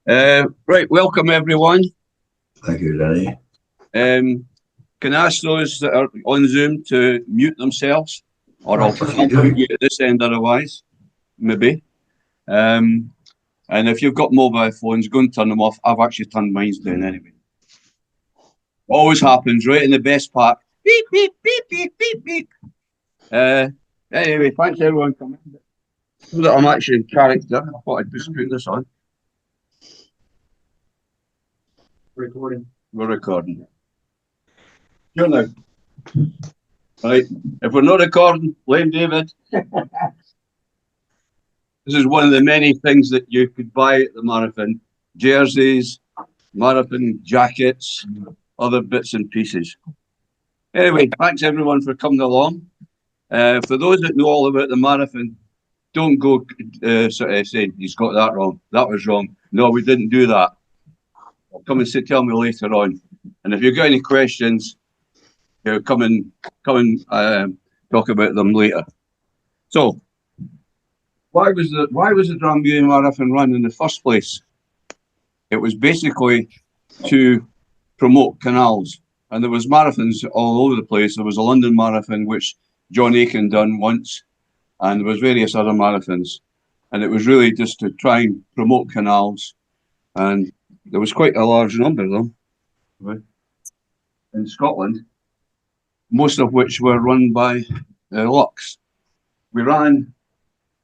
Right, welcome everyone. Thank you, Danny. Can I ask those that are on Zoom to mute themselves, or I'll mute at this end otherwise, maybe. And if you've got mobile phones, go and turn them off. I've actually turned mine down anyway. Always happens, right in the best part. Beep, beep, beep, beep, beep, beep. Anyway, thanks everyone coming. So that I'm actually in character, I thought I'd just put this on. Recording. We're recording. Sure now. Right. If we're not recording, blame David. This is one of the many things that you could buy at the marathon. Jerseys, marathon jackets, other bits and pieces. Anyway, thanks everyone for coming along. For those that know all about the marathon, don't go saying he's got that wrong. That was wrong. No, we didn't do that. Come and tell me later on. And if you've got any questions, come and talk about them later. So, why was the Drambuie Marathon run in the first place? It was basically to promote canals, and there was marathons all over the place. There was a London Marathon, which John Aiken done once, and there was various other marathons, and it was really just to try and promote canals, and there was quite a large number of them in Scotland, most of which were run by LUCS. We ran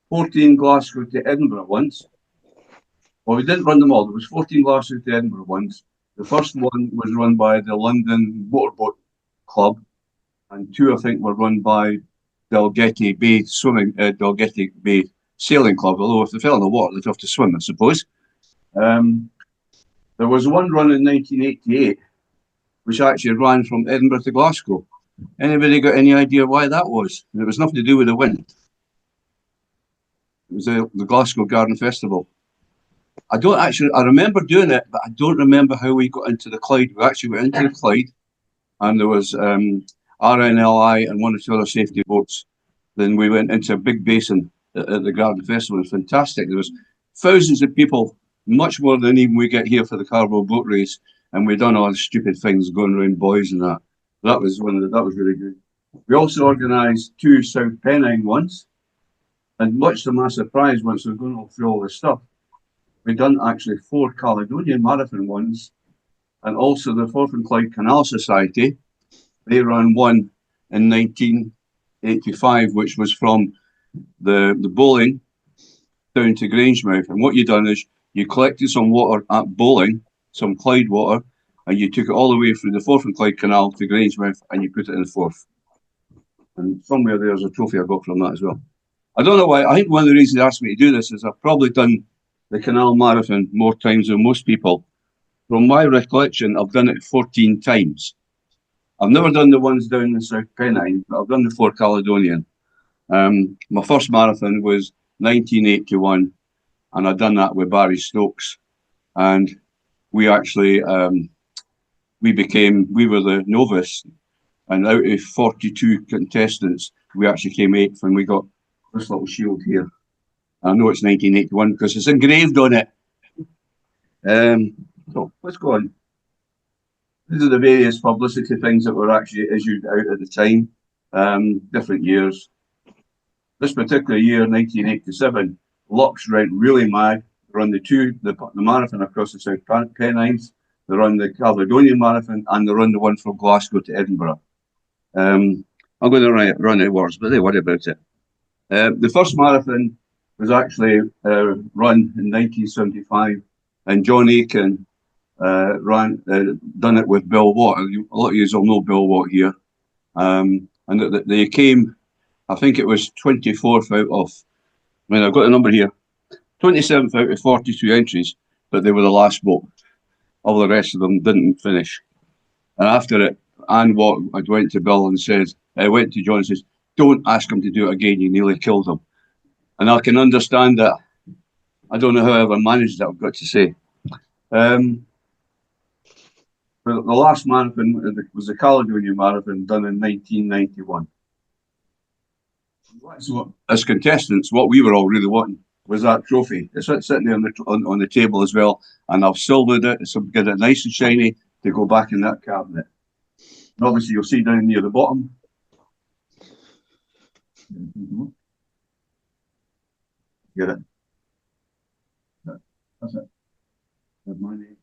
14 Glasgow to Edinburgh once. Well, we didn't run them all. There was 14 Glasgow to Edinburgh once. The first one was run by the London Motorboat Club, and two, I think, were run by Dalgety Bay Sailing Club, although if they fell in the water, they'd have to swim, I suppose. There was one run in 1988, which actually ran from Edinburgh to Glasgow. Anybody got any idea why that was? It was nothing to do with the wind. It was the Glasgow Garden Festival. I remember doing it, but I don't remember how we got into the Clyde. We actually went into the Clyde, and there was RNLI and one or two other safety boats. Then we went into a big basin at the Garden Festival. It was fantastic. There was thousands of people, much more than even we get here for the Carbo boat race, and we'd done all the stupid things going around buoys and that. That was really good. We also organised two South Pennine ones, and much to my surprise, once we're going all through all this stuff, we've done actually 4 Caledonian Marathon ones, and also the Forth and Clyde Canal Society. They ran one in 1985, which was from the Bowling down to Grangemouth. And what you done is you collected some water at Bowling, some Clyde water, and you took it all the way through the Forth and Clyde Canal to Grangemouth, and you put it in the Forth. And somewhere there's a trophy I got from that as well. I don't know why. I think one of the reasons they asked me to do this is I've probably done the Canal Marathon more times than most people. From my recollection, I've done it 14 times. I've never done the ones down in South Pennine, but I've done the 4 Caledonian. My first marathon was 1981, and I'd done that with Barry Stokes. And we actually, we were the novice, and out of 42 contestants, we actually came 8th, and we got this little shield here. I know it's 1981 because it's engraved on it. So let's go on. These are the various publicity things that were actually issued out at the time, different years. This particular year, 1987, LUCS went really mad. They run the marathon across the South Pennines. They run the Caledonian Marathon, and they run the one from Glasgow to Edinburgh. I'm going to run out of words, but they worry about it. The first marathon was actually run in 1975, and John Aiken done it with Bill Watt. A lot of you will know Bill Watt here. And they came, I think it was 24th out of, I've got the number here, 27th out of 42 entries, but they were the last boat. All the rest of them didn't finish. And after it, Anne Watt, I went to Bill and said, I went to John and says, don't ask him to do it again, you nearly killed him. And I can understand that. I don't know how I ever managed that, I've got to say. The last marathon was the Caledonian Marathon done in 1991. So, as contestants, what we were all really wanting was that trophy. It's sitting there on the table as well, and I've silvered it, so get it nice and shiny to go back in that cabinet. And obviously, you'll see down near the bottom. Get it? That's it. There's my name.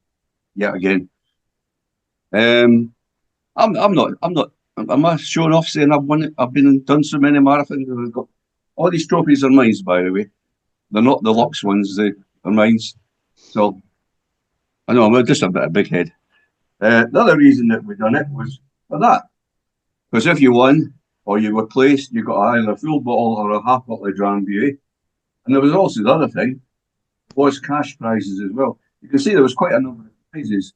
Yeah, again. I'm not. Am I showing off saying I've won it? I've been and done so many marathons. And I've got all these trophies are mine, by the way. They're not the LUCS ones. They're mine. So I know I'm just a bit of big head. The other reason that we done it was for that, because if you won or you were placed, you got either a full bottle or a half bottle of Drambuie. And there was also the other thing was cash prizes as well. You can see there was quite a number of prizes.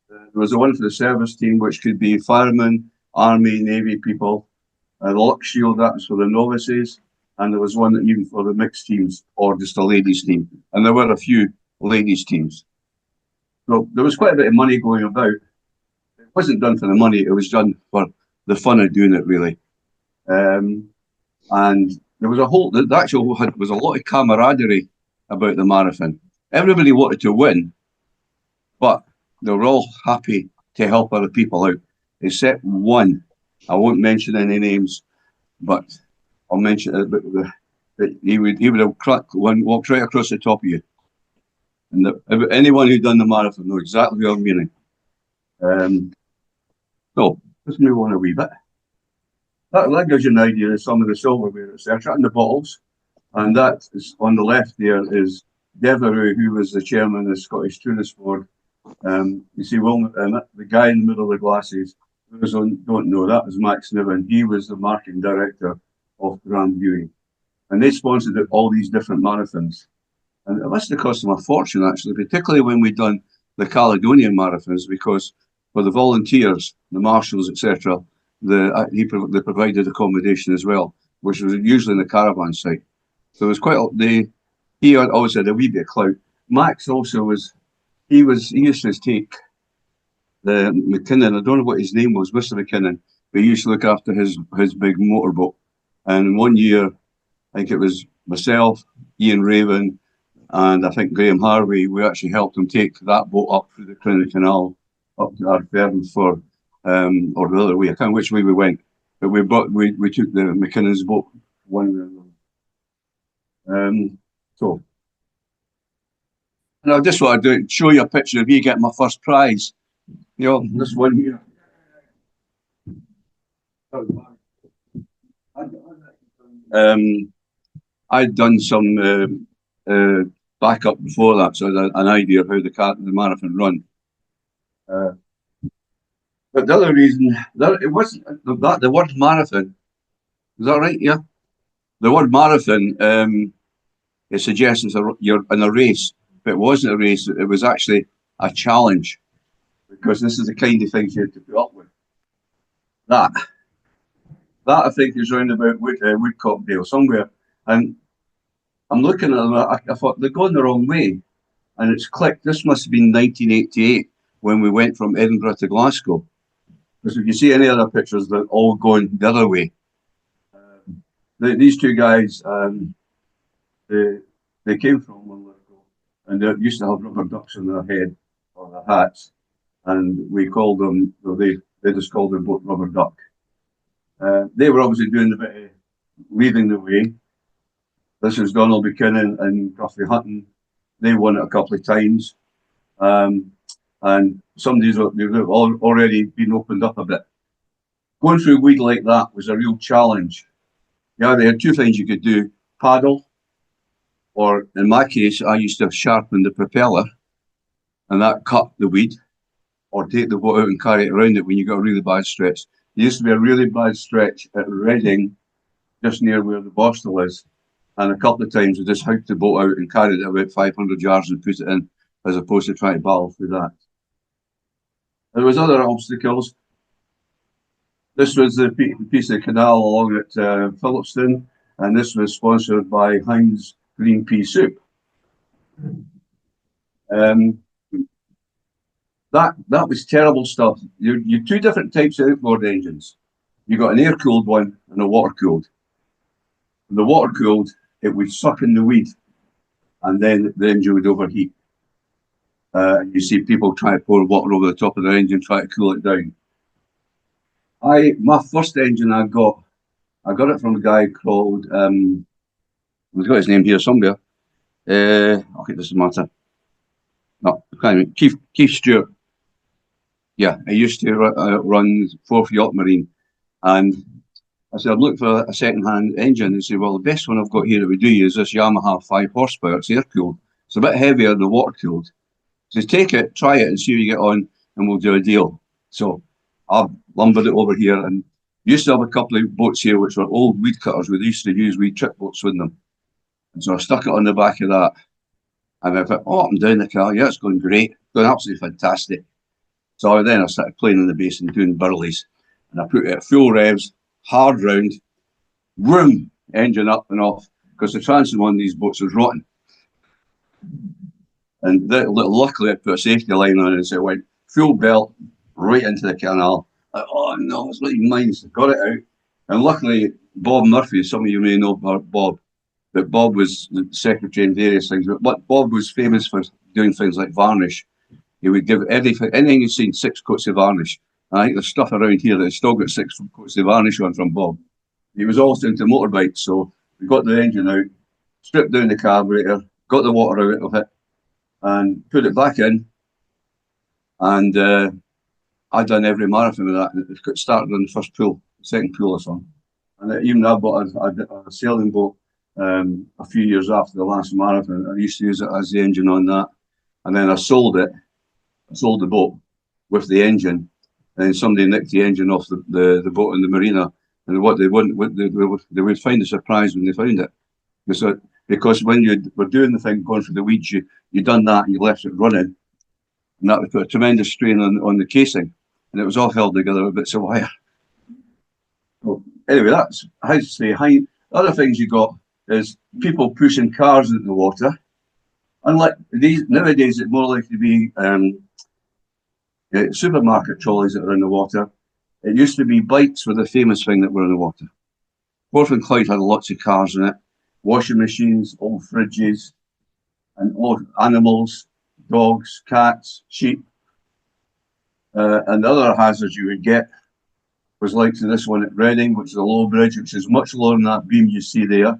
There was the one for the service team, which could be firemen, army, navy people. The LUCS shield, that was for the novices. And there was one that even for the mixed teams or just a ladies team. And there were a few ladies teams. So there was quite a bit of money going about. It wasn't done for the money. It was done for the fun of doing it, really. And there was was a lot of camaraderie about the marathon. Everybody wanted to win, but they were all happy to help other people out, except one. I won't mention any names, but I'll mention it. But he would have walked right across the top of you. And anyone who'd done the marathon know exactly what I'm meaning. So let's move on a wee bit. That gives you an idea of some of the silverware that's there, and the bottles. And that is on the left there is Devereux, who was the chairman of the Scottish Tourist Board. You see, the guy in the middle of the glasses, those who don't know, that was Max Niven. He was the marketing director of Drambuie. And they sponsored all these different marathons. And it must have cost them a fortune, actually, particularly when we'd done the Caledonian Marathons, because for the volunteers, the marshals, etc., they provided accommodation as well, which was usually in the caravan site. So it was he always had a wee bit of clout. Max also he used to take the McKinnon, I don't know what his name was, Mr. McKinnon, but he used to look after his big motorboat. And one year, I think it was myself, Ian Raven, and I think Graham Harvey, we actually helped him take that boat up through the Caledonian Canal up to Ardfern or the other way. I can't remember which way we went, but we took the McKinnon's boat one. So, and I just want to show you a picture of me getting my first prize. You know, this one here. I'd done some backup before that, so I had an idea of how the marathon run. But the other reason, it wasn't that the word marathon. Is that right? Yeah. The word marathon, it suggests you're in a race, but it wasn't a race. It was actually a challenge, because this is the kind of things you have to put up with. That I think is round about Woodcockdale somewhere, and I'm looking at them. I thought they're going the wrong way, and it's clicked. This must have been 1988 when we went from Edinburgh to Glasgow. Because if you see any other pictures, they're all going the other way. These two guys, they came from Linlithgow, and they used to have rubber ducks on their head or their hats, and we called them. They just called their boat Rubber Duck. They were obviously doing a bit of leading the way. This is Donald Buchanan and Gruffy Hutton. They won it a couple of times, and they've already been opened up a bit. Going through weed like that was a real challenge. Yeah, they had two things you could do: paddle, or in my case, I used to sharpen the propeller, and that cut the weed, or take the boat out and carry it around it when you got a really bad stretch. There used to be a really bad stretch at Reading, just near where the Bostel is, and a couple of times we just hooked the boat out and carried it about 500 yards and put it in, as opposed to trying to battle through that. There was other obstacles. This was the piece of canal along at Phillipston, and this was sponsored by Heinz Green Pea Soup. That was terrible stuff. You two different types of outboard engines. You got an air-cooled one and a water-cooled. The water-cooled, it would suck in the weed. and then the engine would overheat. And you see people trying to pour water over the top of the engine, try to cool it down. My first engine I got it from a guy called, we've got his name here somewhere. Okay, this doesn't matter. No, I can't even. Keith Stewart. Yeah, I used to run 4th Yacht Marine, and I said, I'm looking for a second-hand engine. He said, well, the best one I've got here that we do use this Yamaha 5 horsepower. It's air-cooled. It's a bit heavier than water-cooled. So take it, try it, and see how you get on, and we'll do a deal. So I've lumbered it over here, and used to have a couple of boats here which were old weed cutters. We used to use wee trip boats with them. And so I stuck it on the back of that. And I thought, oh, I'm down the car. Yeah, it's going great. Going absolutely fantastic. So then I started playing in the basin, doing burleys. And I put it at full revs, hard round, vroom, engine up and off, because the transom on these boats was rotten. And luckily I put a safety line on it, and so it went full belt right into the canal. Oh no, it's like mine. So got it out. And luckily, Bob Murphy, some of you may know Bob, but Bob was the secretary in various things. But Bob was famous for doing things like varnish. He would give anything you've seen 6 coats of varnish. And I think there's stuff around here that's still got 6 coats of varnish on from Bob. He was also into motorbikes, so we got the engine out, stripped down the carburetor, got the water out of it, and put it back in. And I'd done every marathon with that. And it got started on the first pool, second pool or something. And even I bought a sailing boat a few years after the last marathon. I used to use it as the engine on that. And then I sold it. I sold the boat with the engine. And then somebody nicked the engine off the boat in the marina. And what they would find a surprise when they found it. Because when you were doing the thing, going for the weeds, you done that and you left it running. And that would put a tremendous strain on the casing. And it was all held together with bits of wire. Well, anyway, that's how to say hi. Other things you got is people pushing cars into the water. Unlike these nowadays, it's more likely to be supermarket trolleys that are in the water. It used to be bikes were the famous thing that were in the water. Forth and Clyde had lots of cars in it, washing machines, old fridges, and old animals, dogs, cats, sheep. And the other hazards you would get was like to this one at Reading, which is a low bridge, which is much lower than that beam you see there.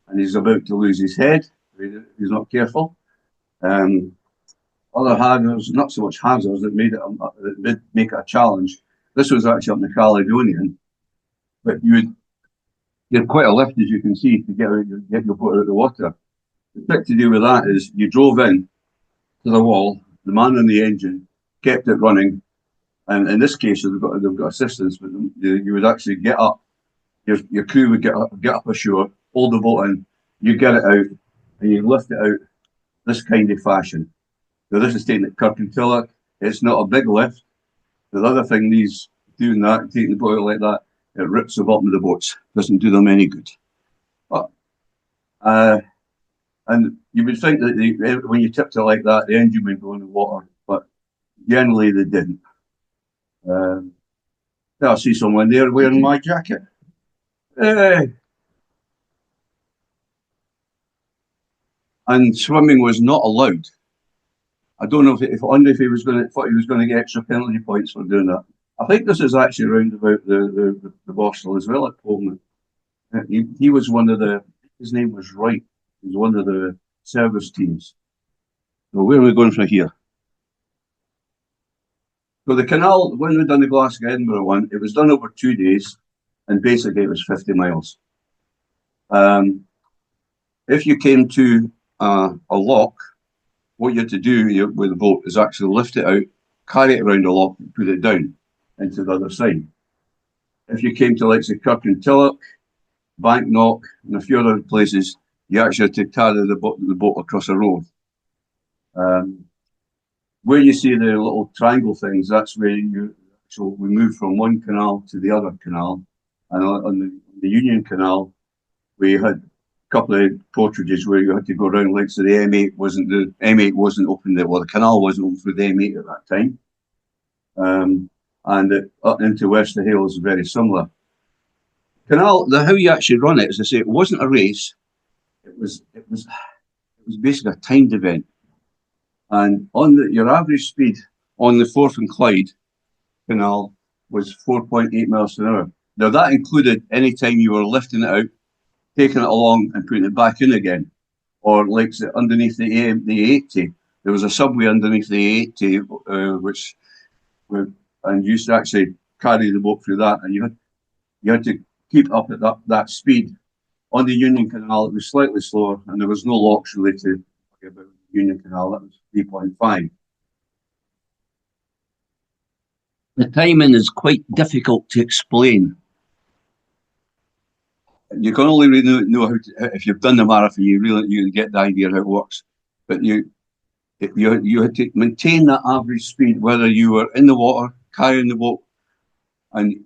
And he's about to lose his head if he's not careful. Other hazards, not so much hazards, that made make it a challenge. This was actually up in the Caledonian, but you had quite a lift, as you can see, to get your boat out of the water. The trick to do with that is you drove in to the wall, the man on the engine kept it running, and in this case they've got assistance, but you would actually get up, your crew would get up ashore, hold the boat in, you get it out, and you lift it out this kind of fashion. So this is taking it Kirkintilloch. It's not a big lift. The other thing, doing that, taking the boat out like that, it rips the bottom of the boats. Doesn't do them any good. But, and you would think that when you tipped it like that, the engine would go in the water, but generally they didn't. I see someone there wearing my jacket. Hey. And swimming was not allowed. I don't know if Andre he was going to get extra penalty points for doing that. I think this is actually round about the Borstal as well at Pullman. He was one of his name was Wright. He was one of the service teams. So where are we going from here? So the canal, when we done the Glasgow Edinburgh one, it was done over 2 days, and basically it was 50 miles. If you came to a lock, what you had to do with the boat is actually lift it out, carry it around the lock, and put it down into the other side. If you came to like say Kirkintilloch, Banknock, and a few other places, you actually had to carry the boat across a road. Where you see the little triangle things, that's where we moved from one canal to the other canal. And on the Union Canal, we had a couple of portages where you had to go around, like so the M8 wasn't open there, well the canal wasn't open for the M8 at that time. And up into Wester Hale is very similar. Canal, how you actually run it, as I say, it wasn't a race. It was was basically a timed event. And on your average speed on the Forth and Clyde Canal was 4.8 miles an hour. Now that included any time you were lifting it out, taking it along and putting it back in again. Or like underneath the 80, there was a subway underneath the 80, and you used to actually carry the boat through that, and you had to keep up at that speed. On the Union Canal, it was slightly slower, and there was no locks really to talk about the Union Canal. That was 3.5. The timing is quite difficult to explain. You can only really know how to, if you've done the marathon, you get the idea how it works. But you had to maintain that average speed, whether you were in the water carrying the boat, and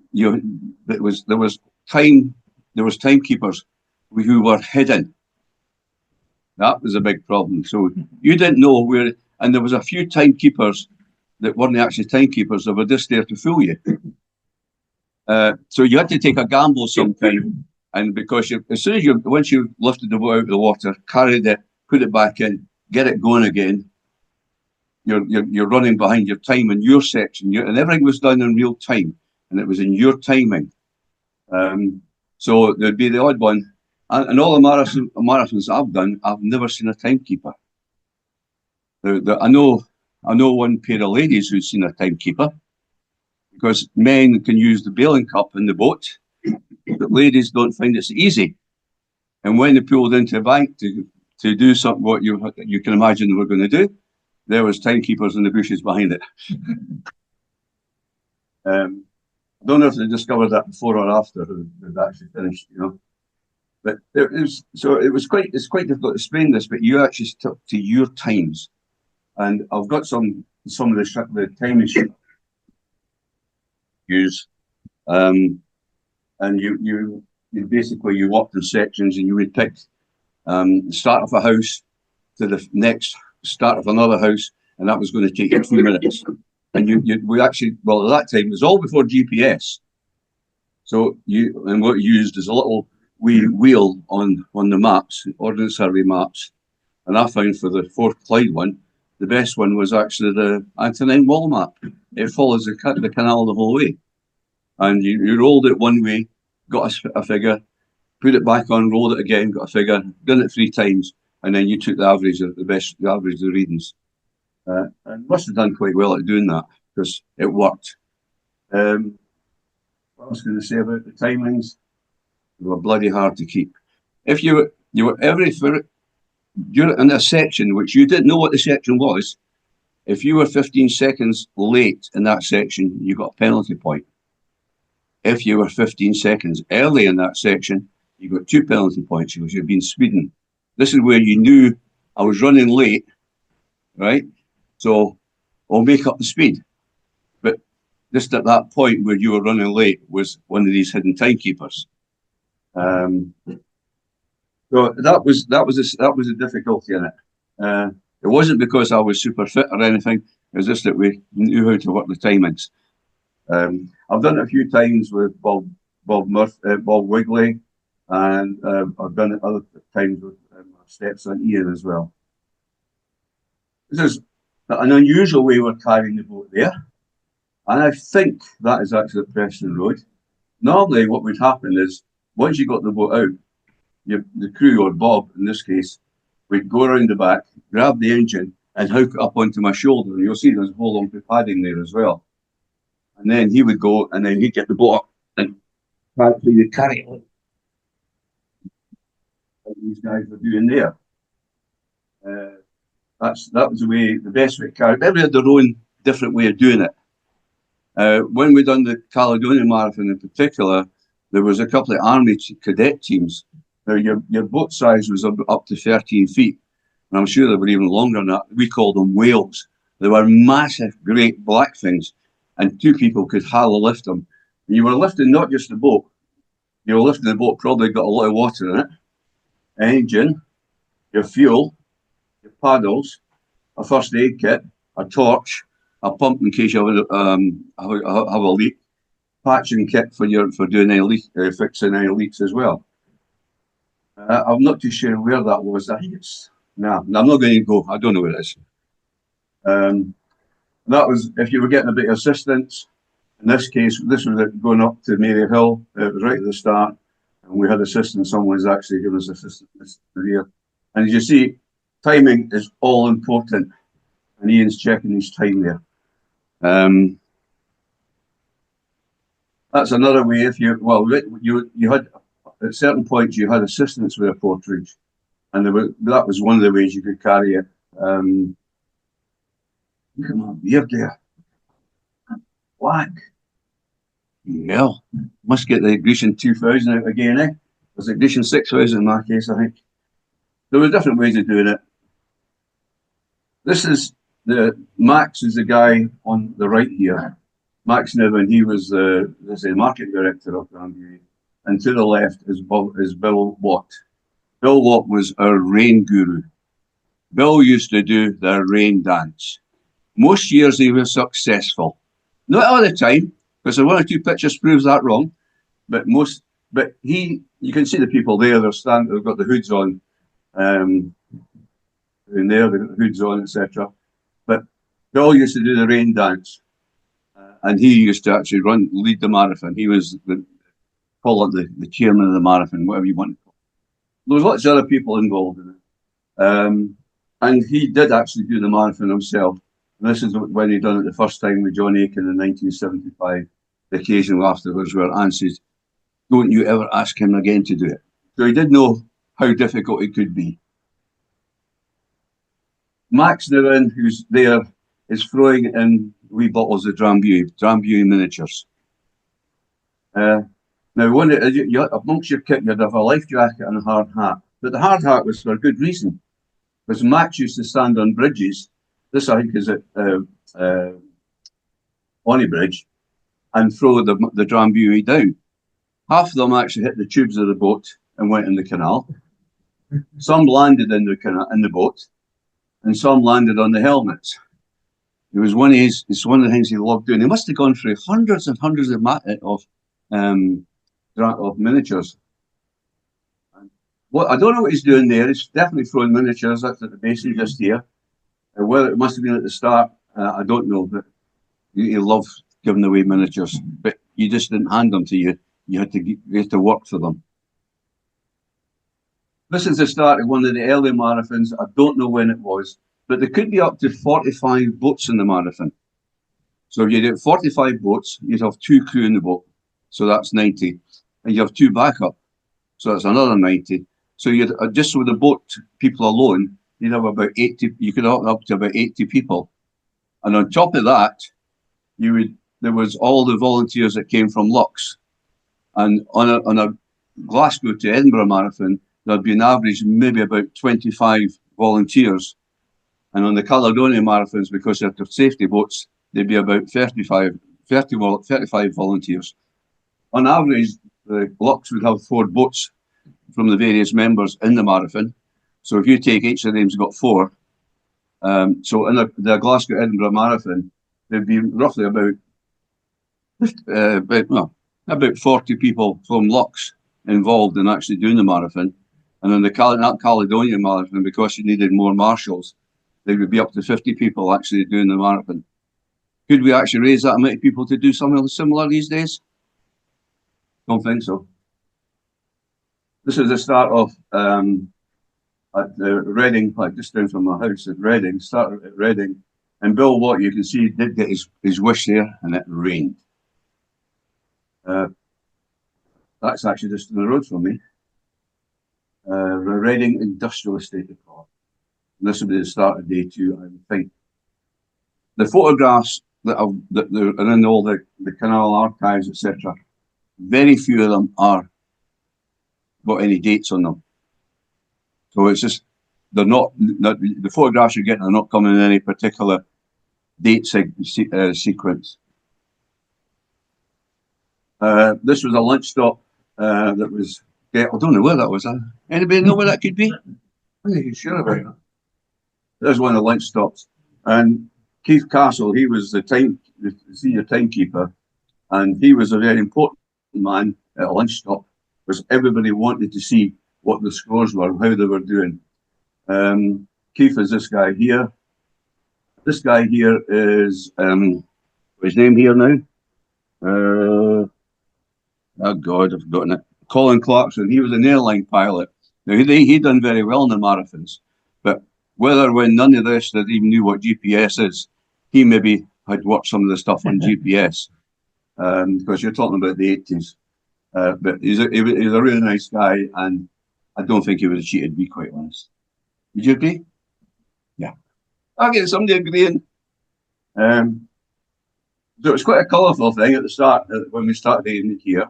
there was timekeepers who were hidden. That was a big problem. So you didn't know where, and there was a few timekeepers that weren't actually timekeepers; they were just there to fool you. So you had to take a gamble sometimes. And because once you lifted the boat out of the water, carried it, put it back in, get it going again, you're running behind your time in your section, and everything was done in real time, and it was in your timing. So there'd be the odd one, and all the marathons I've done, I've never seen a timekeeper. I know one pair of ladies who's seen a timekeeper, because men can use the bailing cup in the boat. But ladies don't find it easy, and when they pulled into a bank to do something what you can imagine they were going to do, there was timekeepers in the bushes behind it. I don't know if they discovered that before or after they'd actually finished, But it's quite difficult to explain this, but you actually stuck to your times, and I've got some of the timing sheet use. And you basically walked in sections, and you would pick the start of a house to the next start of another house, and that was going to take you 2 minutes. And we actually, well, at that time it was all before GPS. So what you used is a little wee wheel on the maps, Ordnance Survey maps. And I found for the Forth Clyde one, the best one was actually the Antonine Wall map. It follows the canal the whole way. And you rolled it one way, got a figure, put it back on, rolled it again, got a figure, done it 3 times, and then you took the average of the readings. And must have done quite well at doing that, because it worked. What I was going to say about the timings, they were bloody hard to keep. If you were you're in a section which you didn't know what the section was, if you were 15 seconds late in that section, you got a penalty point. If you were 15 seconds early in that section, you got 2 penalty points because you've been speeding. This is where you knew I was running late, right? So I'll make up the speed. But just at that point where you were running late was one of these hidden timekeepers. So that was a difficulty in it. It wasn't because I was super fit or anything. It was just that we knew how to work the timings. I've done it a few times with Bob Wigley, and I've done it other times with my stepson Ian as well. This is an unusual way we're carrying the boat there, and I think that is actually Preston Road. Normally what would happen is, once you got the boat out, the crew, or Bob in this case, would go around the back, grab the engine and hook it up onto my shoulder, and you'll see there's a whole lump of padding there as well. And then he would go, and then he'd get the boat up and you'd carry it like these guys were doing there. That was the best way to carry it. Everybody had their own different way of doing it. When we done the Caledonian Marathon in particular, there was a couple of army cadet teams. Now your boat size was up to 13 feet, and I'm sure they were even longer than that. We called them whales. They were massive, great black things, and 2 people could hardly lift them. And you were lifting not just the boat, you were lifting the boat, probably got a lot of water in it, engine, your fuel, your paddles, a first aid kit, a torch, a pump in case you have a leak, patching kit for doing any leak, fixing any leaks as well. I'm not too sure where that was. I think it's No, I'm not going to go. I don't know where it is. That was if you were getting a bit of assistance. In this case, this was going up to Mary Hill. It was right at the start, and we had assistance. Someone was actually giving us assistance here. And as you see, timing is all important, and Ian's checking his time there. That's another way. If you had at certain points you had assistance with a porterage, and that was one of the ways you could carry it. Come on, you're there. Black. Yeah, must get the Grecian 2000 out again, eh? Was it Grecian 6000 in my case, I think. There were different ways of doing it. This is Max is the guy on the right here. Max Niven, he was the market director of Drambuie. And to the left is Bill Watt. Bill Watt was our rain guru. Bill used to do the rain dance. Most years he was successful. Not all the time, because there one or two pictures proves that wrong. But you can see the people there. They've got the hoods on, in there, they've got the hoods on, etc. But Bill used to do the rain dance, and he used to actually lead the marathon. He was the chairman of the marathon, whatever you want to call it. There was lots of other people involved in it, and he did actually do the marathon himself. And this is when he done it the first time with John Aiken in 1975. The occasion afterwards where Anne says, "Don't you ever ask him again to do it." So he did know how difficult it could be. Max Niven, who's there, is throwing in wee bottles of Drambuie miniatures. Now, amongst your kit, you'd have a life jacket and a hard hat. But the hard hat was for a good reason, because Max used to stand on bridges. This, I think, is at Bonnie Bridge, and throw the Drambuie down. Half of them actually hit the tubes of the boat and went in the canal. Some landed in the boat, and some landed on the helmets. It's one of the things he loved doing. He must have gone through hundreds and hundreds of miniatures. I don't know what he's doing there. He's definitely throwing miniatures. That's at the basin just here. Whether it must have been at the start, I don't know. But he loved giving away miniatures, but you just didn't hand them to you. You had to work for them. This is the start of one of the early marathons. I don't know when it was, but there could be up to 45 boats in the marathon. So if you did 45 boats, you'd have 2 crew in the boat. So that's 90. And you have 2 backup. So that's another 90. So you'd just with the boat people alone, you'd have about 80. You could have up to about 80 people. And on top of that, there was all the volunteers that came from LUCS. And on a Glasgow to Edinburgh marathon, there'd be an average maybe about 25 volunteers. And on the Caledonian Marathons, because they're safety boats, they'd be about 35 volunteers. On average, the LUCS would have 4 boats from the various members in the marathon. So if you take each of them's got 4. So in the Glasgow Edinburgh Marathon, there'd be roughly about 40 people from LUCS involved in actually doing the marathon. And in the Caledonian Marathon, because you needed more marshals, there would be up to 50 people actually doing the marathon. Could we actually raise that amount of people to do something similar these days? Don't think so. This is the start of at Reading, like just down from my house at Reading, started at Reading. And Bill Watt, you can see, did get his wish there, and it rained. That's actually just down the road from me. Reading Industrial Estate. This will be the start of day 2, I would think. The photographs that are in all the canal archives, etc., very few of them are got any dates on them. So it's just the photographs you're getting are not coming in any particular date sequence. This was a lunch stop that was. I don't know where that was. Anybody know where that could be? I'm not even sure about that. There's one of the lunch stops, and Keith Castle. He was the senior timekeeper, and he was a very important man at a lunch stop because everybody wanted to see what the scores were, how they were doing. Keith is this guy here. This guy here is his name here now. Oh God, I've forgotten it. Colin Clarkson. He was an airline pilot. Now he done very well in the marathons, but whether when none of this that even knew what GPS is, he maybe had worked some of the stuff on GPS because you're talking about the 80s. But he's a really nice guy, and I don't think he would have cheated, to be quite honest. Would you agree? Yeah. I'll get somebody agreeing. So it's quite a colourful thing at the start when we started in here.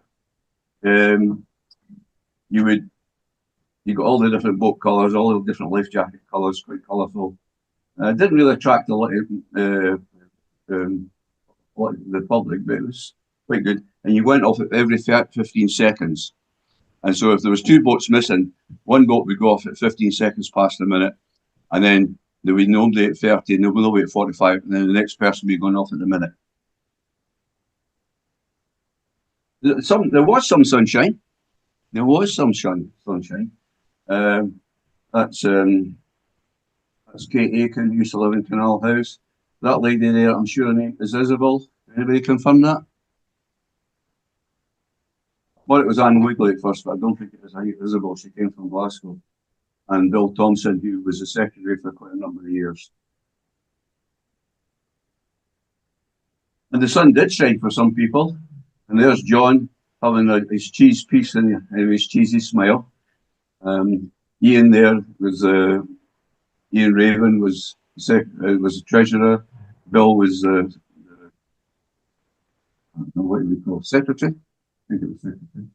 You got all the different boat colours, all the different life jacket colours, quite colourful. Didn't really attract a lot of the public, but it was quite good. And you went off at every 15 seconds. And so if there was two boats missing, one boat would go off at 15 seconds past the minute, and then there would be nobody at 30, and nobody at 45, and then the next person would be going off at the minute. There was some sunshine. There was some sunshine. That's Kate Aiken, who used to live in Canal House. That lady there, I'm sure her name is Isabel. Anybody confirm that? Well, it was Anne Wigley at first, but I don't think it was Isabel. She came from Glasgow. And Bill Thompson, who was the secretary for quite a number of years. And the sun did shine for some people. And there's John having his cheese piece and his cheesy smile. Ian there was Ian Raven was the treasurer. Bill was I don't know what we call secretary. I think it was secretary.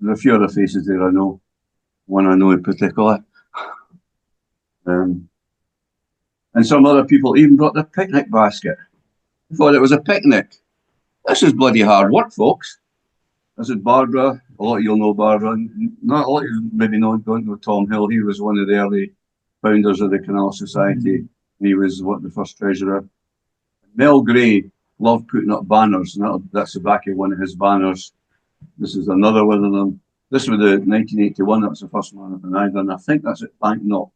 There's a few other faces there I know. One I know in particular. And some other people even brought their picnic basket. I thought it was a picnic. This is bloody hard work, folks. This is Barbara. A lot of you'll know Barbara. Not a lot of you maybe don't know Tom Hill. He was one of the early founders of the Canal Society. He was the first treasurer. Mel Gray loved putting up banners. And that's the back of one of his banners. This is another one of them. This was the 1981. That was the first marathon I done. I think that's at Banknock.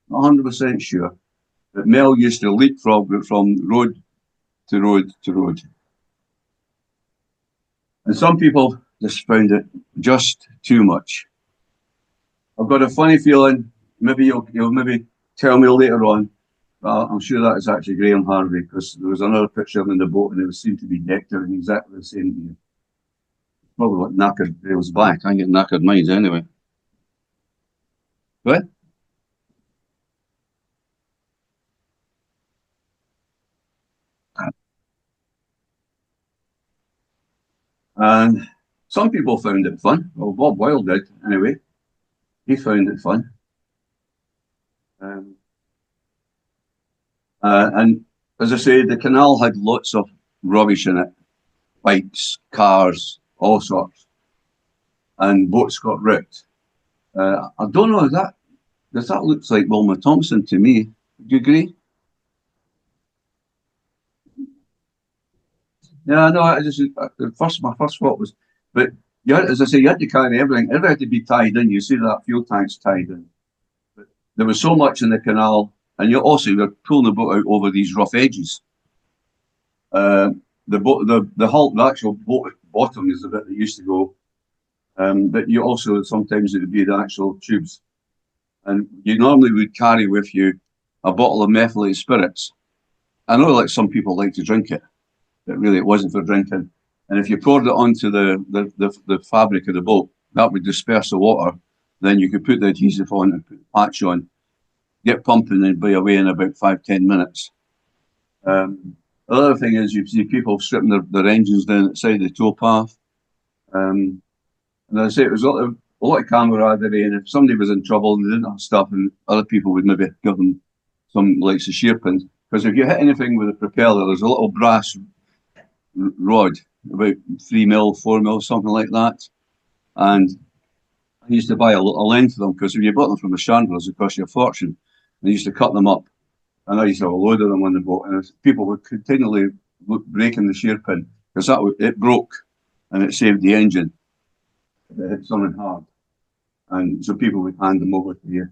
Not 100% sure. But Mel used to leapfrog from road to road to road. And some people just found it just too much. I've got a funny feeling, maybe you'll maybe tell me later on, but I'm sure that is actually Graham Harvey, because there was another picture of him in the boat and it seemed to be decked out in exactly the same gear. Probably what knackered, it was black. I get knackered mines anyway. What? And some people found it fun. Well, Bob Wilde did, anyway. He found it fun. And as I say, the canal had lots of rubbish in it. Bikes, cars, all sorts. And boats got wrecked. I don't know, that looks like Wilma Thompson to me. Do you agree? Yeah, no, my first thought was, but as I say, you had to carry everything. Everything had to be tied in. You see that fuel tank's tied in. But there was so much in the canal, and you were pulling the boat out over these rough edges. The actual boat bottom is the bit that used to go, but you also sometimes it would be the actual tubes, and you normally would carry with you a bottle of methylated spirits. I know, like some people like to drink it. But really it wasn't for drinking. And if you poured it onto the fabric of the boat, that would disperse the water. Then you could put the adhesive on and put the patch on, get pumping and be away in about 5-10 minutes. The other thing is you see people stripping their engines down at the side of the towpath. And as I say, it was a lot of camaraderie, and if somebody was in trouble and they didn't have stuff, and other people would maybe give them some likes of shearpins. Because if you hit anything with a propeller, there's a little brass rod, about 3 mil, 4 mil, something like that. And I used to buy a length of them, because if you bought them from a chandler's, it cost you a fortune. And I used to cut them up. And I used to have a load of them on the boat. And people would continually breaking the shearpin, because it broke and it saved the engine. It hit something hard. And so people would hand them over to you.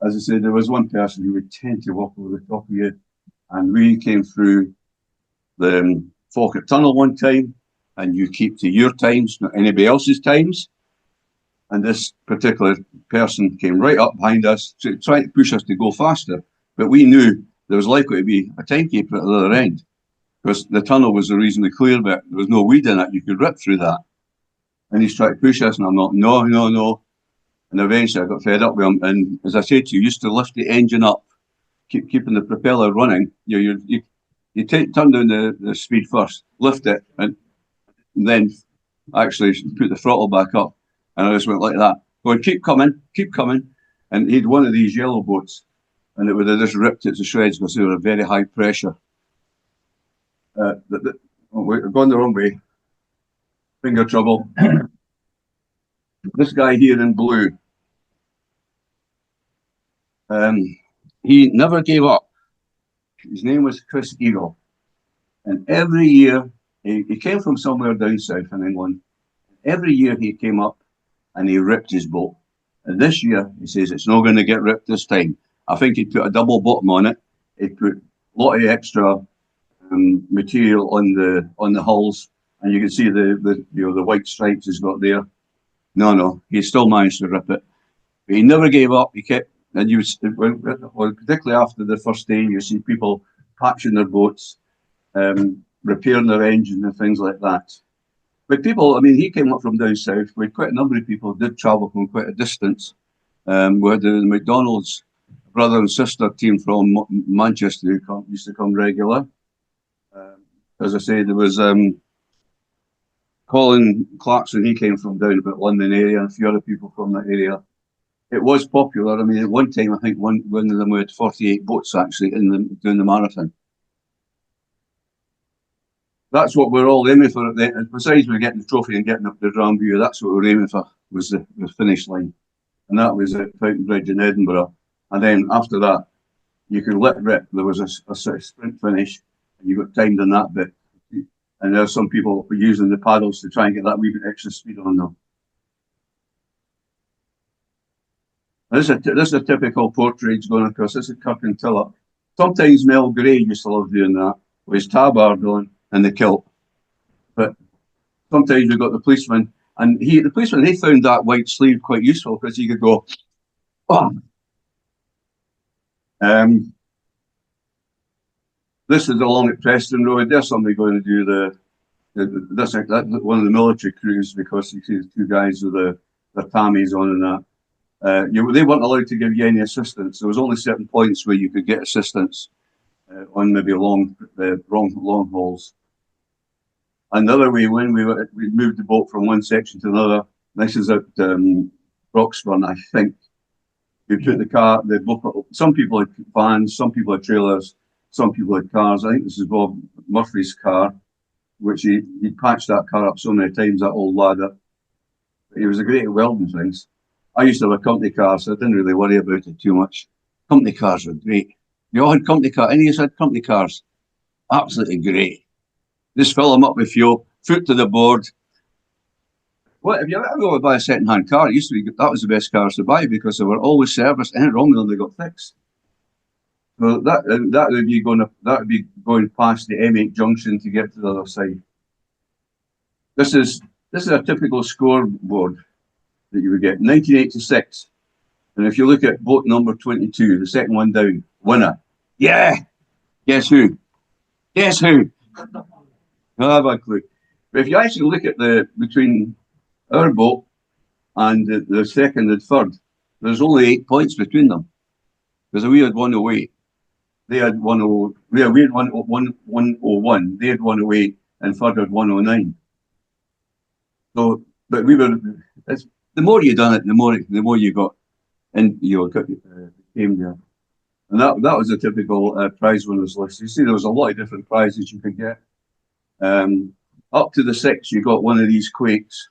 as I said, there was one person who would tend to walk over the top of you, and we came through the Falkirk Tunnel one time, and you keep to your times, not anybody else's times. And this particular person came right up behind us, trying to push us to go faster. But we knew there was likely to be a timekeeper at the other end, because the tunnel was a reasonably clear bit. There was no weed in it. You could rip through that. And he's trying to push us, and I'm not, no, no, no. And eventually I got fed up with him. And as I said to you, used to lift the engine up, keeping the propeller running. You turn down the speed first, lift it, and then actually put the throttle back up. And I just went like that, going, keep coming. And he had one of these yellow boats, and it would have just ripped it to shreds because they were very high pressure. We're going the wrong way. Finger trouble. This guy here in blue, he never gave up. His name was Chris Eagle. And every year, he came from somewhere down south in England. Every year he came up and he ripped his boat. And this year, he says, it's not going to get ripped this time. I think he put a double bottom on it. He put a lot of extra material on the hulls, and you can see the white stripes he's got there. No, he still managed to rip it. But he never gave up. He kept, and particularly after the first day, you see people patching their boats, repairing their engines and things like that. But people, I mean, he came up from down south. We had quite a number of people who did travel from quite a distance. We had the McDonald's brother and sister team from Manchester who used to come regular. As I say, there was Colin Clarkson, he came from down about London area, and a few other people from that area. It was popular. I mean, at one time, I think one of them had 48 boats actually doing the marathon. That's what we're all aiming for. Besides we're getting the trophy and getting up the Drambuie, that's what we're aiming for, was the finish line. And that was at Fountain Bridge in Edinburgh. And then after that, you could let rip. There was a sort of sprint finish, and you got timed on that bit. And there's some people using the paddles to try and get that wee bit extra speed on them. This is a typical portrait going across. This is Kirkintilloch. Sometimes Mel Gray used to love doing that, with his tabard on and the kilt. But sometimes we've got the policeman, and the policeman, he found that white sleeve quite useful because he could go, oh. This is along at Preston Road. There's somebody going to do that's one of the military crews, because you see the two guys with their tammies on and that. They weren't allowed to give you any assistance. There was only certain points where you could get assistance on maybe long hauls. Another way, when we moved the boat from one section to another, this is at Broxburn, I think. You took the boat. Some people had vans, some people had trailers, some people had cars. I think this is Bob Murphy's car, which he patched that car up so many times, that old lad. He was a great at welding things. I used to have a company car, so I didn't really worry about it too much. Company cars were great. You all had company cars. Any of you had company cars? Absolutely great. Just fill them up with fuel, foot to the board. Well, if you ever go to buy a second-hand car, it used to be that was the best cars to buy because they were always serviced. Anything wrong with them, they got fixed. So that would be going past the M8 junction to get to the other side. This is a typical scoreboard that you would get. 1986, and if you look at boat number 22, the second one down, winner. Yeah. Guess who? Guess who? No, I have a clue. But if you actually look at between our boat and the second and third, there's only 8 points between them. Because we had 108. They had 101. We had 101. They had 108, and third had 109. So, but we were. The more you done it, the more you got, and came there. And that was a typical prize winners list. You see, there was a lot of different prizes you could get. Up to the 6, you got one of these quakes,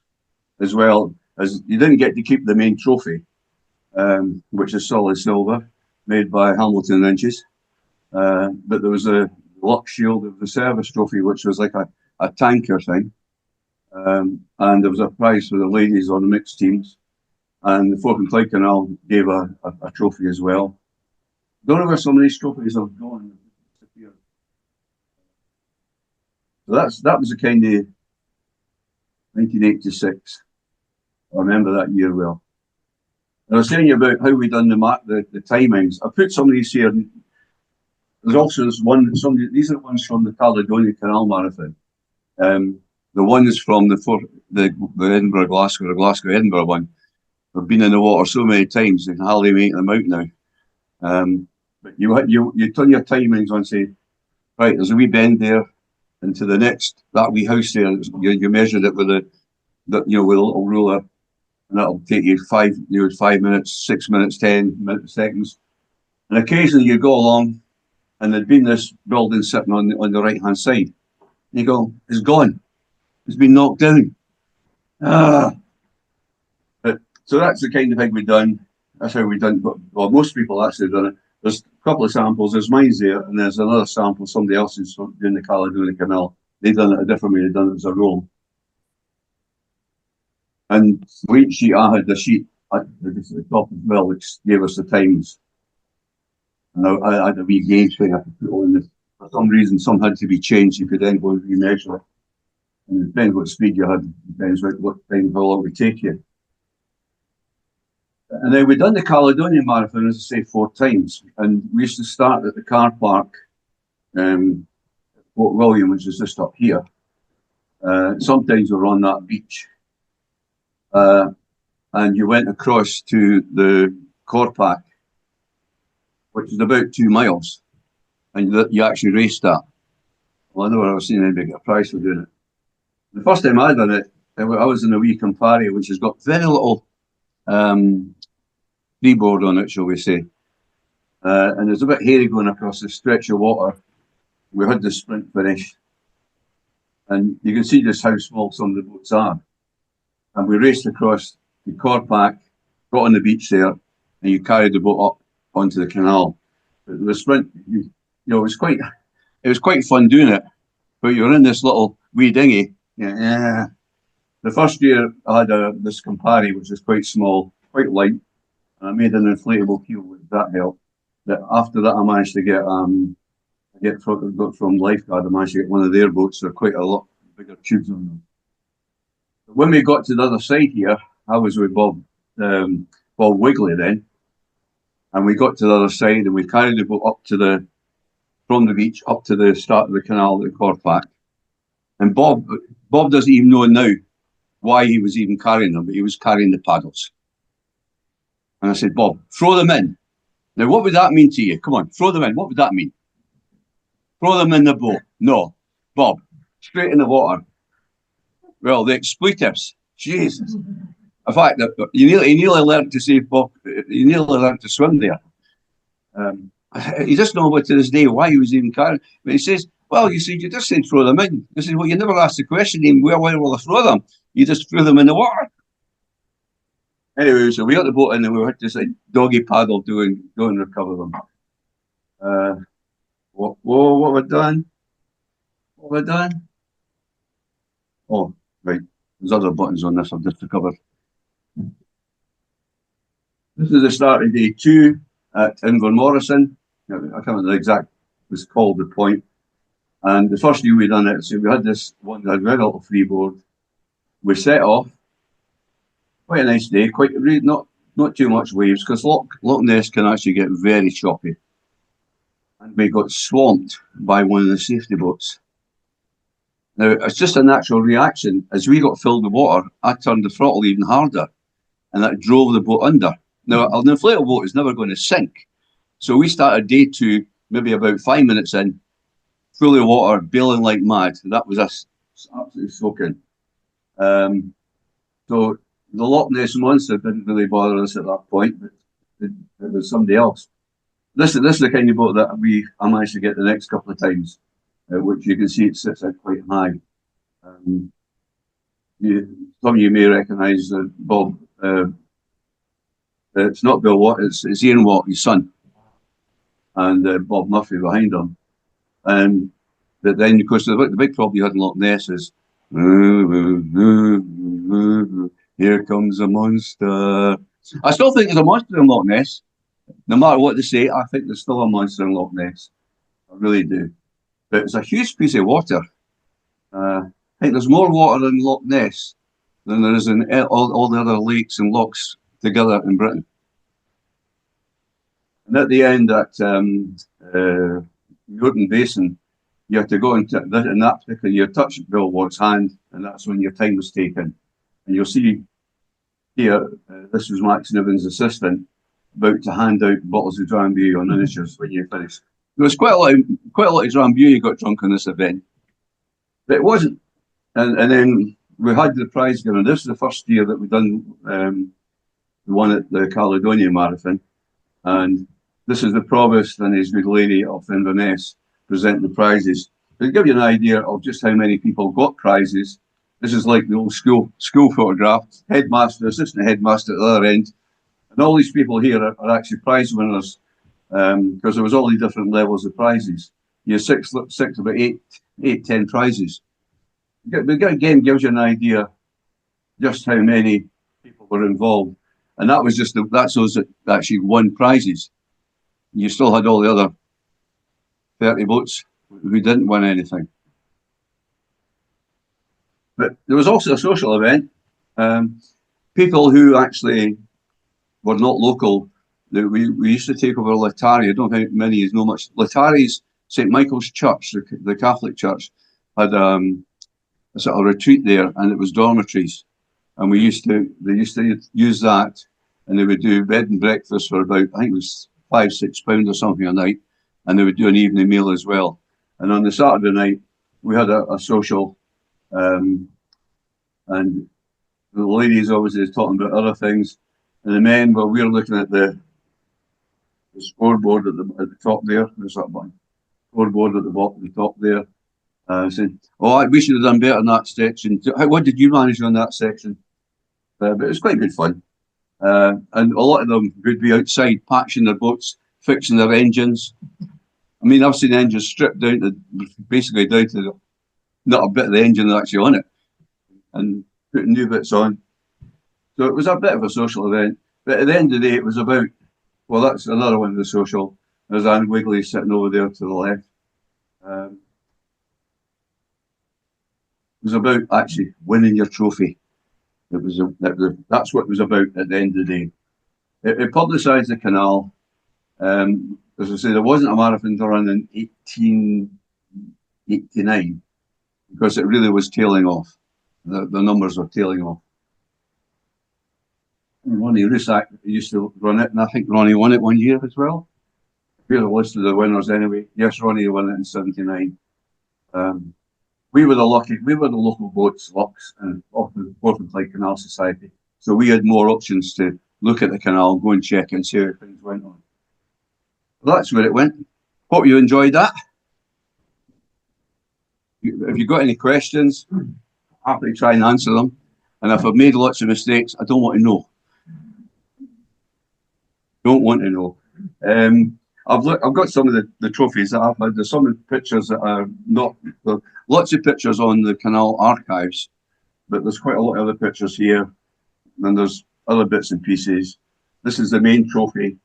as well as you didn't get to keep the main trophy, which is solid silver, made by Hamilton Inches. But there was a LUCS Shield of the Service Trophy, which was like a tanker thing. And there was a prize for the ladies on the mixed teams. And the Fork and Clyde Canal gave a trophy as well. Don't know where some of these trophies have gone. So that was the kind of 1986. I remember that year well. And I was telling you about how we done the timings. I put some of these here. There's also this one. These are the ones from the Caledonian Canal Marathon. The ones from the Edinburgh Glasgow or Glasgow Edinburgh one. I've been in the water so many times they can hardly make them out now. But you turn your timings on, say, right, there's a wee bend there, and to the next that wee house there, you measured it with with a little ruler, and that'll take you 5 minutes, 6 minutes, 10 seconds, and occasionally you go along, and there'd been this building sitting on the right hand side, and you go, it's gone, it's been knocked down. So that's the kind of thing we've done. That's how we've done. Well, most people actually done it. There's a couple of samples. There's mine's there, and there's another sample. Somebody else is doing the Caledonian Canal. They've done it a different way. They've done it as a roll. And for each sheet, I had the sheet at the top as well, which gave us the times. And I had a wee gauge thing I could put on this. For some reason, some had to be changed. You could then go and remeasure it. And it depends what speed you had. It depends what time, how long it would take you. And then we'd done the Caledonian Marathon, as I say, 4 times. And we used to start at the car park, Port William, which is just up here. Sometimes we're on that beach. And you went across to the Corpac, which is about 2 miles. And you actually raced that. Well, I never ever seen anybody get a prize for doing it. The first time I done it, I was in a wee Campari, which has got very little freeboard on it, shall we say. And there's a bit hairy going across this stretch of water. We had the sprint finish. And you can see just how small some of the boats are. And we raced across the Corpac, got on the beach there, and you carried the boat up onto the canal. But the sprint, it was quite fun doing it. But you're in this little wee dinghy. Yeah. The first year I had this Campari, which is quite small, quite light, and I made an inflatable keel, which that helped. That after that, I managed to get from Lifeguard. I managed to get one of their boats. They're quite a lot bigger tubes on them. But when we got to the other side here, I was with Bob Wigley then, and we got to the other side, and we carried the boat up from the beach up to the start of the canal at the Corpac. And Bob doesn't even know now why he was even carrying them, but he was carrying the paddles. And I said, Bob, throw them in. Now, what would that mean to you? Come on, throw them in. What would that mean? Throw them in the boat. No. Bob, straight in the water. Well, the expletives. Jesus. In fact, he nearly learned to say, Bob, he nearly learned to swim there. He doesn't know to this day why he was even carrying. But he says, well, you see, you just said throw them in. I said, well, you never asked the question, where will I throw them? You just threw them in the water. Anyway, so we got the boat in and we had this doggy paddle go and recover them. What have I done? What have I done? Oh, right. There's other buttons on this I've just recovered. This is the start of day 2 at Invermorrison. I can't remember the exact, it was called the point. And the first year we done it, so we had this one that had very little freeboard. We set off. Quite a nice day, not too much waves, because Loch Ness can actually get very choppy. And we got swamped by one of the safety boats. Now, it's just a natural reaction. As we got filled with water, I turned the throttle even harder, and that drove the boat under. Now, an inflatable boat is never going to sink. So we started day 2, maybe about 5 minutes in, full of water, bailing like mad. That was us absolutely soaking. So the Loch Ness Monster didn't really bother us at that point, but it was somebody else. This is the kind of boat that I managed to get the next couple of times, which you can see it sits out quite high. Some of you may recognise Bob. It's not Bill Watt, it's Ian Watt, his son, and Bob Murphy behind him. But then, of course, the big problem you had in Loch Ness is, here comes a monster. I still think there's a monster in Loch Ness. No matter what they say, I think there's still a monster in Loch Ness. I really do. But it's a huge piece of water. I think there's more water in Loch Ness than there is in all the other lakes and lochs together in Britain. And at the end at Muirton Basin, you have to go into in that particular year, touch Bill Watt's hand, and that's when your time was taken. And you'll see here, this was Max Niven's assistant, about to hand out bottles of Drambuie on initials when you finish. There was quite a lot of Drambuie got drunk on this event, but it wasn't. And then we had the prize given. This is the first year that we've done the one at the Caledonian Marathon, and this is the provost and his good lady of Inverness presenting the prizes. To give you an idea of just how many people got prizes, this is like the old school photograph. Headmaster, assistant headmaster at the other end, and all these people here are actually prize winners because there was all these different levels of prizes. You have about eight, 10 prizes. But again, gives you an idea just how many people were involved, and that was just that's those that actually won prizes. You still had all the other 30 boats who didn't win anything. But there was also a social event. People who actually were not local, we used to take over Latari. I don't think many of you know much. Latari's St. Michael's Church, the Catholic Church, had a sort of retreat there, and it was dormitories. And they used to use that, and they would do bed and breakfast for about, I think it was £5-6 or something a night, and they would do an evening meal as well. And on the Saturday night, we had a social, and the ladies obviously talking about other things, and the men, well, we were looking at the scoreboard at the top there. There's that one scoreboard at the bottom, the top there. Saying, "Oh, we should have done better in that section." What did you manage on that section? But it was quite good fun. And a lot of them would be outside patching their boats, fixing their engines. I mean, I've seen engines stripped down to basically down to not a bit of the engine actually on it, and putting new bits on. So it was a bit of a social event. But at the end of the day, it was about, well, that's another one of the social. There's Anne Wigley sitting over there to the left. It was about actually winning your trophy. That's what it was about at the end of the day. It publicised the canal. As I say, there wasn't a marathon to run in 1889 because it really was tailing off. The numbers were tailing off. Ronnie Rusak used to run it, and I think Ronnie won it one year as well. Here's a list of the winners anyway. Yes, Ronnie won it in '79. We were the local boats, LUCS, and often Portland Clyde Canal Society. So we had more options to look at the canal, go and check it and see how things went on. Well, that's where it went. Hope you enjoyed that. If you've got any questions, happy to try and answer them. And if I've made lots of mistakes, I don't want to know. Don't want to know. I've got some of the trophies that I've had. There's some of the pictures that are not. Lots of pictures on the canal archives, but there's quite a lot of other pictures here. And there's other bits and pieces. This is the main trophy.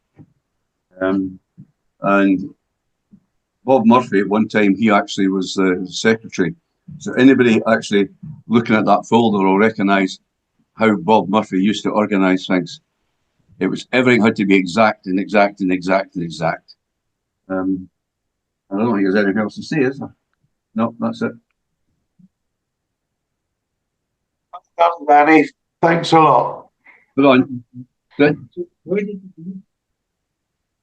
And Bob Murphy, at one time, he actually was the secretary. So anybody actually looking at that folder will recognise how Bob Murphy used to organise things. It was, everything had to be exact and exact and exact and exact. I don't think there's anything else to say, is there? No, that's it. Well, Danny, thanks a lot. Good on. Good. Where did you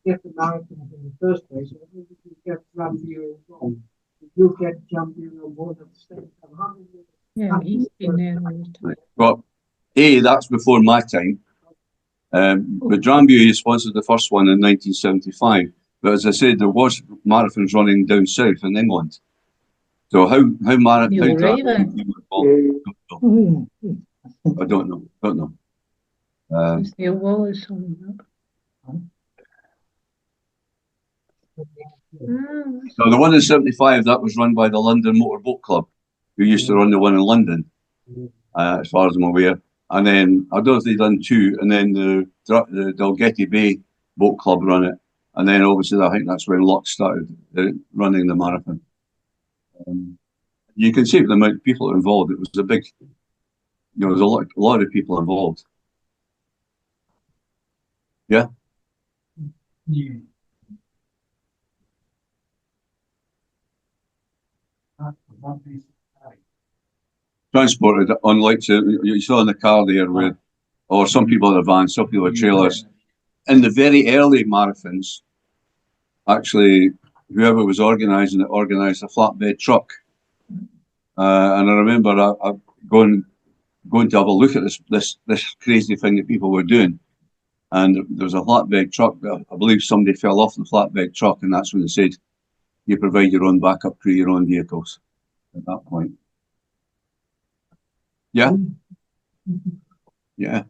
get the marathon in the first place? Where did you get Drambuie from? Did you get Drambuie on board at the same time? Yeah, he's been there all the time. Well, that's before my time. But Drambuie sponsored the first one in 1975. But as I said, there was marathons running down south in England. So how marathon? You're right then. I don't know. Is there Wallace on that? So the one in 75, that was run by the London Motor Boat Club, who used to run the one in London, as far as I'm aware. And then I don't know if they've done 2, and then the Dalgety Bay Boat Club run it, and then obviously I think that's when LUCS started running the marathon. You can see the amount of people involved. It was a big, there was a lot of people involved. Yeah. Yeah. Transported, unlike you saw in the car there, with, or some people in a van, some people in trailers. In the very early marathons, actually, whoever was organising it organised a flatbed truck. And I remember I going to have a look at this crazy thing that people were doing. And there was a flatbed truck. I believe somebody fell off the flatbed truck, and that's when they said, you provide your own backup crew, your own vehicles at that point. Yeah. Yeah.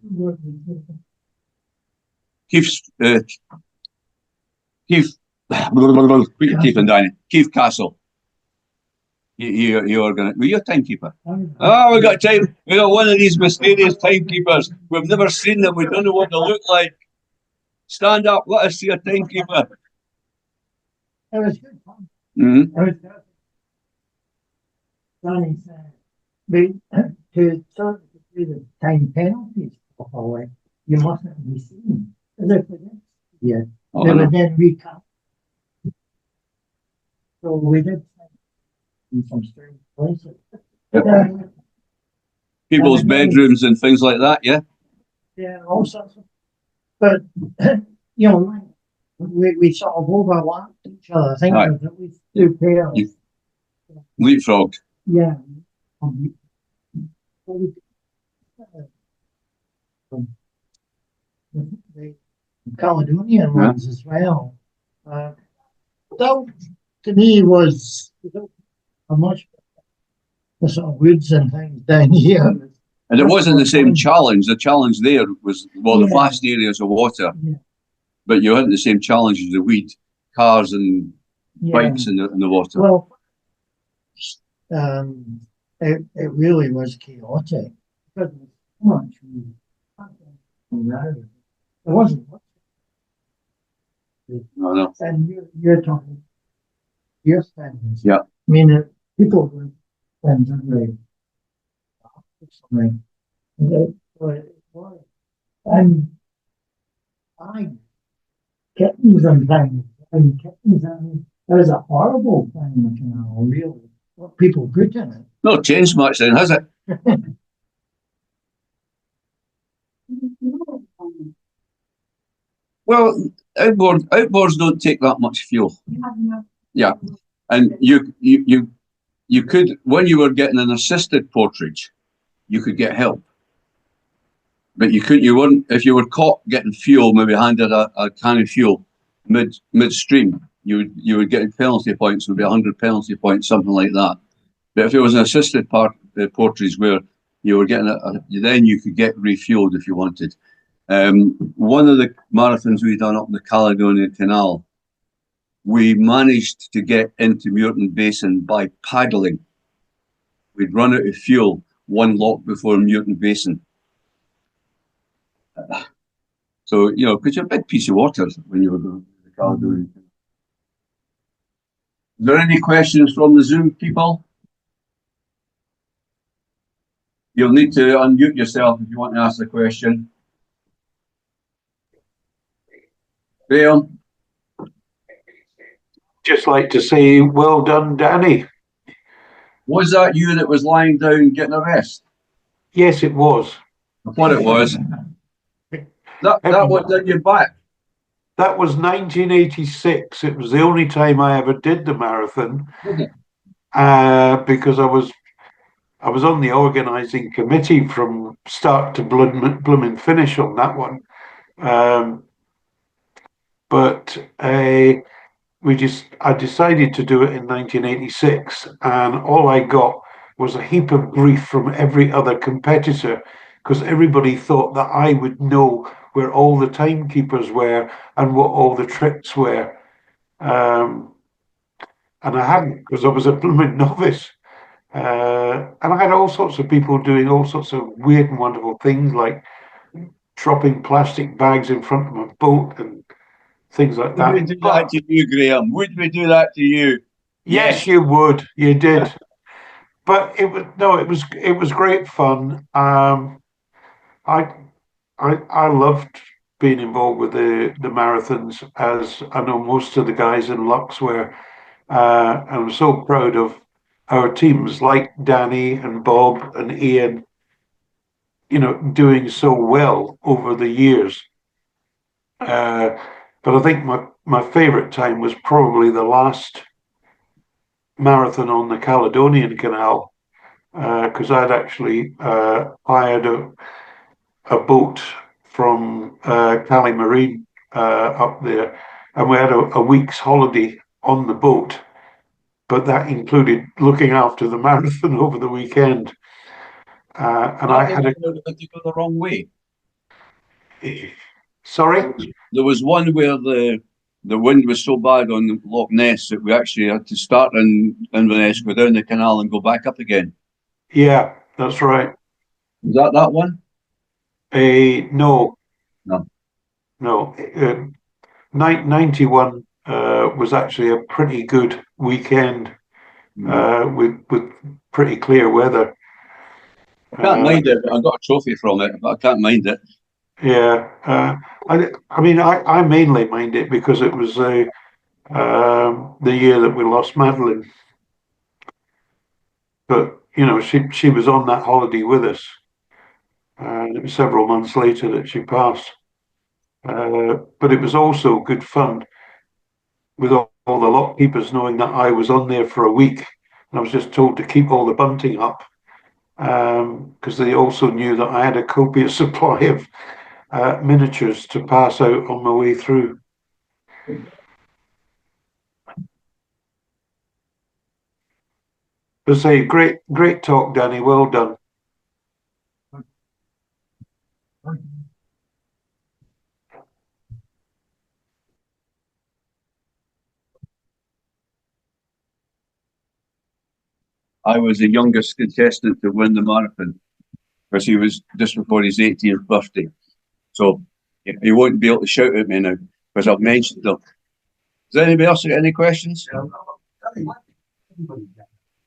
Keith, put your teeth in, Danny. Keith Castle. You're going to, were you a timekeeper? Oh, we got time. We got one of these mysterious timekeepers. We've never seen them. We don't know what they look like. Stand up. Let us see a timekeeper. It was good fun. Mm-hmm. It was good. Danny said, to sort of do the time penalties properly, you mustn't be seen. As if it is. Yeah. Oh, They would then recap. So we did in some strange places. Yep. People's bedrooms and things like that, yeah? Yeah, all sorts of. But, you know, we sort of overlapped each other. I think Right. there's at least 2 pairs. Leapfrog. Yeah. The Caledonian ones as well. That to me was a much the sort of woods and things down here. And it wasn't the same challenge. The challenge there was, well, the vast areas of water. Yeah. But you hadn't the same challenge as the weed, cars and bikes in the water. Well, it really was chaotic. Because there was so much. There wasn't much. No. And you're talking your spendings. Yeah. I mean, people would spend every something. And I kittens and things. And kittens, it was a horrible thing in the canal, really. What people put in it. Not changed much then, has it? Well, outboards don't take that much fuel. Yeah, and you could, when you were getting an assisted portage, you could get help, but you weren't, if you were caught getting fuel, maybe handed a can of fuel midstream, you would get penalty points. Would be 100 penalty points, something like that. But if it was an assisted portage where you were getting then you could get refueled if you wanted. One of the marathons we done up the Caledonian Canal, we managed to get into Muirton Basin by paddling. We'd run out of fuel one lock before Muirton Basin. So, you know, because you're a big piece of water when you were going to the Caledonian Canal. Is there any questions from the Zoom people? You'll need to unmute yourself if you want to ask a question. Graham? Just like to say, well done, Danny. Was that you that was lying down getting a rest? Yes, it was. I thought it was. That was on your back. That was 1986. It was the only time I ever did the marathon, because I was on the organising committee from start to blooming finish on that one. But I decided to do it in 1986, and all I got was a heap of grief from every other competitor, because everybody thought that I would know where all the timekeepers were and what all the tricks were. And I hadn't, because I was a blooming novice. And I had all sorts of people doing all sorts of weird and wonderful things, like dropping plastic bags in front of my boat and things like that. Would we do that to you, Graham? Would we do that to you? Yes, you would. You did. But it was great fun. I I loved being involved with the marathons, as I know most of the guys in LUCS were. And I'm so proud of our teams like Danny and Bob and Ian, doing so well over the years. But I think my favourite time was probably the last marathon on the Caledonian Canal, because I'd actually hired a boat from Cali Marine up there, and we had a week's holiday on the boat, but that included looking after the marathon over the weekend. And I had to go the wrong way. Sorry? There was one where the wind was so bad on Loch Ness that we actually had to start in Inverness, go down the canal and go back up again. Yeah, that's right. Is that one? No. No. No. 91 was actually a pretty good weekend with pretty clear weather. I can't mind it. I got a trophy from it, but I can't mind it. Yeah, I mean, I mainly mind it because it was the year that we lost Madeline. But she was on that holiday with us, and it was several months later that she passed. But it was also good fun with all the lock keepers knowing that I was on there for a week, and I was just told to keep all the bunting up, because they also knew that I had a copious supply of miniatures to pass out on my way through. But say, great talk, Danny. Well done. I was the youngest contestant to win the marathon because he was just before his 18th birthday. So he won't be able to shout at me now because I've mentioned them. Does anybody else have any questions?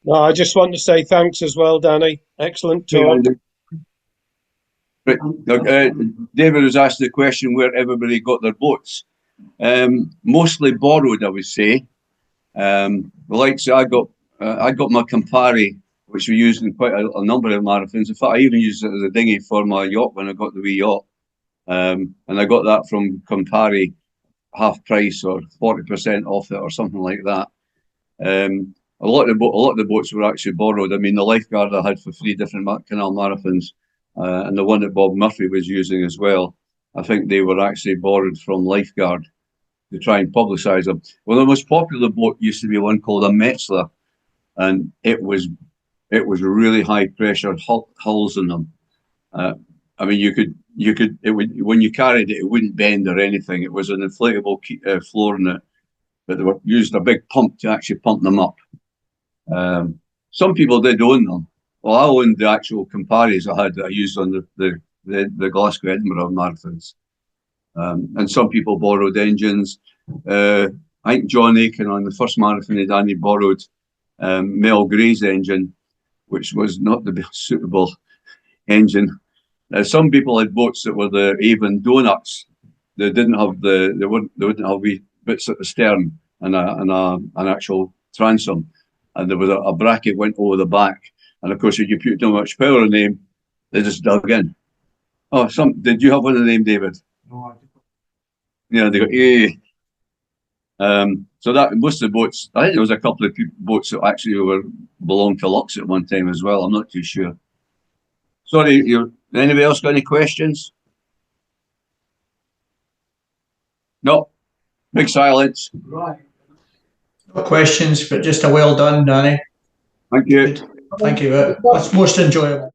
No, I just want to say thanks as well, Danny. Excellent talk. David was asked the question where everybody got their boats. Mostly borrowed, I would say. I got my Campari, which we used in quite a number of marathons. In fact, I even used it as a dinghy for my yacht when I got the wee yacht. And I got that from Campari, half price or 40% off it or something like that. A lot of the boats were actually borrowed. I mean, the lifeguard I had for 3 different canal marathons, and the one that Bob Murphy was using as well, I think they were actually borrowed from lifeguard to try and publicise them. Well, the most popular boat used to be one called a Metzler, and it was really high pressure hulls in them. I mean, when you carried it, it wouldn't bend or anything. It was an inflatable floor in it, but they were used a big pump to actually pump them up. Some people did own them. Well, I owned the actual Camparis I used on the Glasgow Edinburgh marathons. And some people borrowed engines. I think John Aiken on the first marathon he done, he borrowed Mel Gray's engine, which was not the best suitable engine. Some people had boats that were the Avon Donuts. They wouldn't have wee bits at the stern and an actual transom, and there was a bracket went over the back. And of course, if you put too much power in them, they just dug in. Oh, did you have one of them, David? No, yeah, they got so that most of the boats, I think there was a couple of boats that actually belonged to LUCS at one time as well. I'm not too sure. Sorry, anybody else got any questions? No, big silence. right. No questions, but just a well done, Danny. Thank you. Thank you. That's most enjoyable.